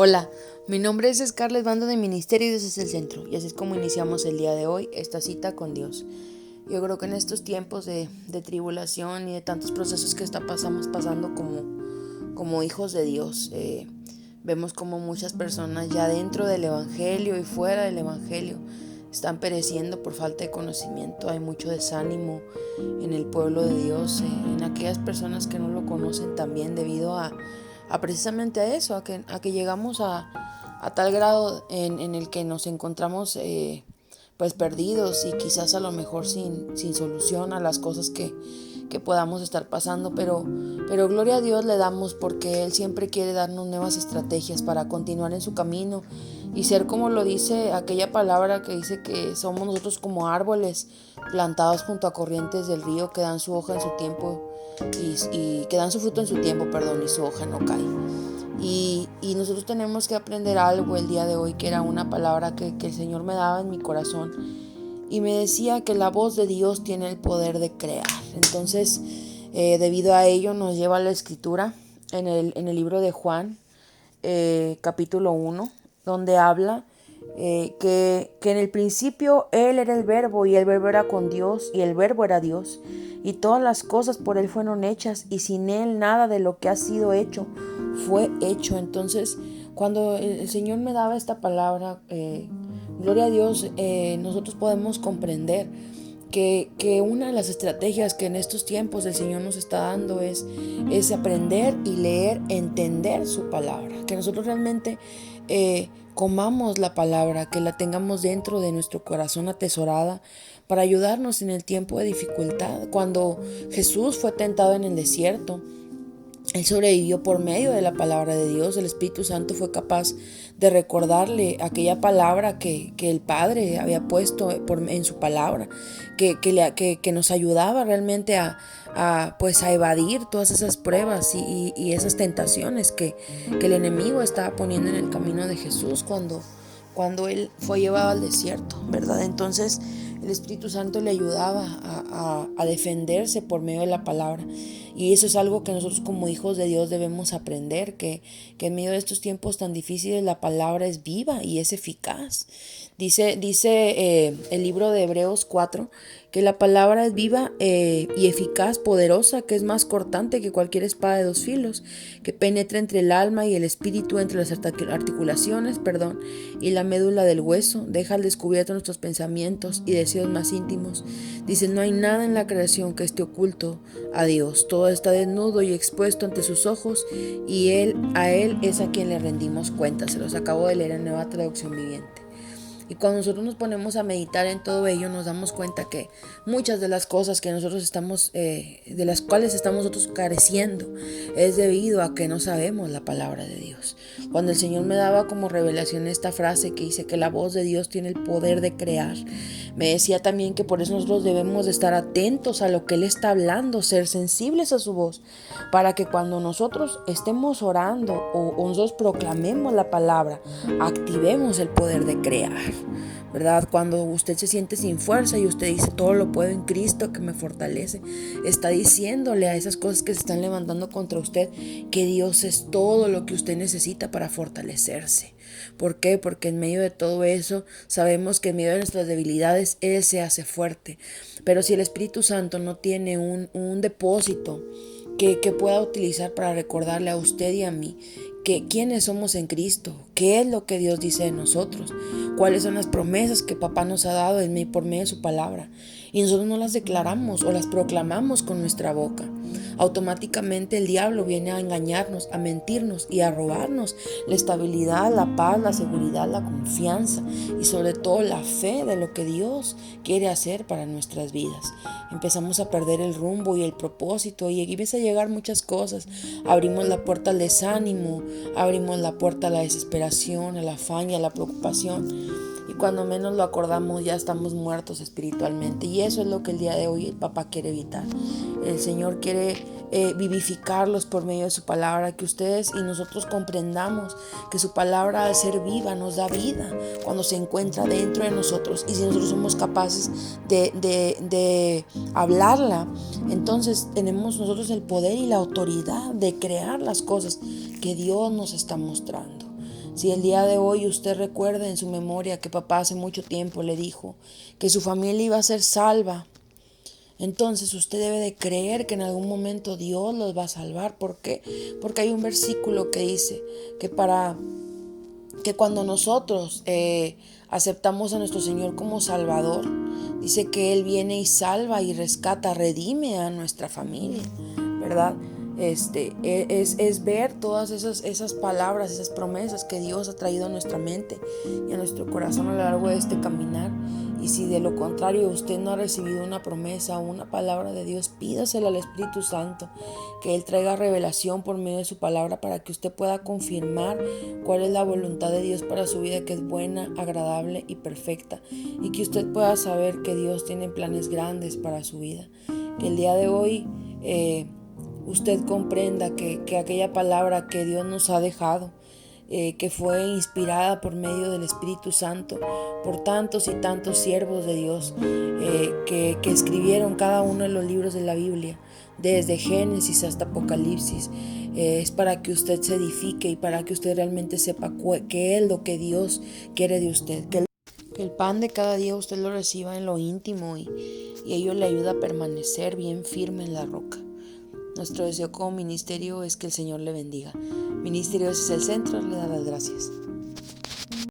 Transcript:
Hola, mi nombre es Scarlett Banda de Ministerio y Dios es el Centro, y así es como iniciamos el día de hoy esta cita con Dios. Yo creo que en estos tiempos de tribulación y de tantos procesos que estamos pasando como hijos de Dios, vemos como muchas personas ya dentro del Evangelio y fuera del Evangelio están pereciendo por falta de conocimiento. Hay mucho desánimo en el pueblo de Dios, en aquellas personas que no lo conocen también, debido a precisamente a eso, a que llegamos a tal grado en el que nos encontramos pues perdidos y quizás a lo mejor sin solución a las cosas que podamos estar pasando, pero gloria a Dios le damos, porque Él siempre quiere darnos nuevas estrategias para continuar en su camino y ser, como lo dice aquella palabra que dice, que somos nosotros como árboles plantados junto a corrientes del río, que dan su hoja en su tiempo y que dan su fruto en su tiempo, perdón, y su hoja no cae. Y nosotros tenemos que aprender algo el día de hoy, que era una palabra que el Señor me daba en mi corazón y me decía que la voz de Dios tiene el poder de crear. Entonces, debido a ello nos lleva a la escritura en el libro de Juan, capítulo 1, donde habla que en el principio Él era el verbo, y el verbo era con Dios, y el verbo era Dios, y todas las cosas por Él fueron hechas, y sin Él nada de lo que ha sido hecho fue hecho. Entonces, cuando el Señor me daba esta palabra, gloria a Dios, nosotros podemos comprender que una de las estrategias que en estos tiempos el Señor nos está dando es aprender y leer, entender su palabra, que nosotros realmente comamos la palabra, que la tengamos dentro de nuestro corazón atesorada para ayudarnos en el tiempo de dificultad. Cuando Jesús fue tentado en el desierto, Él sobrevivió por medio de la palabra de Dios. El Espíritu Santo fue capaz de recordarle aquella palabra que el Padre había puesto en su palabra, que nos ayudaba realmente pues a evadir todas esas pruebas y esas tentaciones que el enemigo estaba poniendo en el camino de Jesús cuando Él fue llevado al desierto, ¿verdad? Entonces el Espíritu Santo le ayudaba a defenderse por medio de la palabra. Y eso es algo que nosotros como hijos de Dios debemos aprender, que en medio de estos tiempos tan difíciles la palabra es viva y es eficaz. Dice el libro de Hebreos 4 que la palabra es viva y eficaz, poderosa, que es más cortante que cualquier espada de dos filos, que penetra entre el alma y el espíritu, entre las articulaciones, y la médula del hueso, deja al descubierto nuestros pensamientos y deseos más íntimos. Dice, no hay nada en la creación que esté oculto a Dios, todo está desnudo y expuesto ante sus ojos, y a Él es a quien le rendimos cuentas. Se los acabo de leer en Nueva Traducción Viviente. Y cuando nosotros nos ponemos a meditar en todo ello, nos damos cuenta que muchas de las cosas que nosotros estamos, de las cuales estamos nosotros careciendo, es debido a que no sabemos la palabra de Dios. Cuando el Señor me daba como revelación esta frase que dice que la voz de Dios tiene el poder de crear, me decía también que por eso nosotros debemos de estar atentos a lo que Él está hablando, ser sensibles a su voz, para que cuando nosotros estemos orando o nosotros proclamemos la palabra, activemos el poder de crear, ¿verdad? Cuando usted se siente sin fuerza y usted dice, todo lo puedo en Cristo que me fortalece, está diciéndole a esas cosas que se están levantando contra usted que Dios es todo lo que usted necesita para fortalecerse. ¿Por qué? Porque en medio de todo eso sabemos que en medio de nuestras debilidades Él se hace fuerte. Pero si el Espíritu Santo no tiene un depósito que pueda utilizar para recordarle a usted y a mí que quiénes somos en Cristo, qué es lo que Dios dice de nosotros, cuáles son las promesas que papá nos ha dado por medio de su palabra, y nosotros no las declaramos o las proclamamos con nuestra boca, automáticamente el diablo viene a engañarnos, a mentirnos y a robarnos la estabilidad, la paz, la seguridad, la confianza y sobre todo la fe de lo que Dios quiere hacer para nuestras vidas. Empezamos a perder el rumbo y el propósito, y empieza a llegar muchas cosas. Abrimos la puerta al desánimo, abrimos la puerta a la desesperación, al afán y a la preocupación. Y cuando menos lo acordamos ya estamos muertos espiritualmente. Y eso es lo que el día de hoy el Papá quiere evitar. El Señor quiere vivificarlos por medio de su palabra, que ustedes y nosotros comprendamos que su palabra, al ser viva, nos da vida cuando se encuentra dentro de nosotros. Y si nosotros somos capaces de hablarla, entonces tenemos nosotros el poder y la autoridad de crear las cosas que Dios nos está mostrando. Si el día de hoy usted recuerda en su memoria que papá hace mucho tiempo le dijo que su familia iba a ser salva, entonces usted debe de creer que en algún momento Dios los va a salvar. ¿Por qué? Porque hay un versículo que dice que cuando nosotros aceptamos a nuestro Señor como Salvador, dice que Él viene y salva y rescata, redime a nuestra familia, ¿verdad? Es ver todas esas palabras, esas promesas que Dios ha traído a nuestra mente y a nuestro corazón a lo largo de este caminar. Y si de lo contrario usted no ha recibido una promesa o una palabra de Dios, pídasela al Espíritu Santo, que Él traiga revelación por medio de su palabra para que usted pueda confirmar cuál es la voluntad de Dios para su vida, que es buena, agradable y perfecta, y que usted pueda saber que Dios tiene planes grandes para su vida. Que el día de hoy usted comprenda que aquella palabra que Dios nos ha dejado, que fue inspirada por medio del Espíritu Santo por tantos y tantos siervos de Dios que escribieron cada uno de los libros de la Biblia, desde Génesis hasta Apocalipsis, es para que usted se edifique y para que usted realmente sepa qué es lo que Dios quiere de usted, que el pan de cada día usted lo reciba en lo íntimo y ello le ayuda a permanecer bien firme en la roca. Nuestro deseo como ministerio es que el Señor le bendiga. Ministerio, ese es el centro, le da las gracias.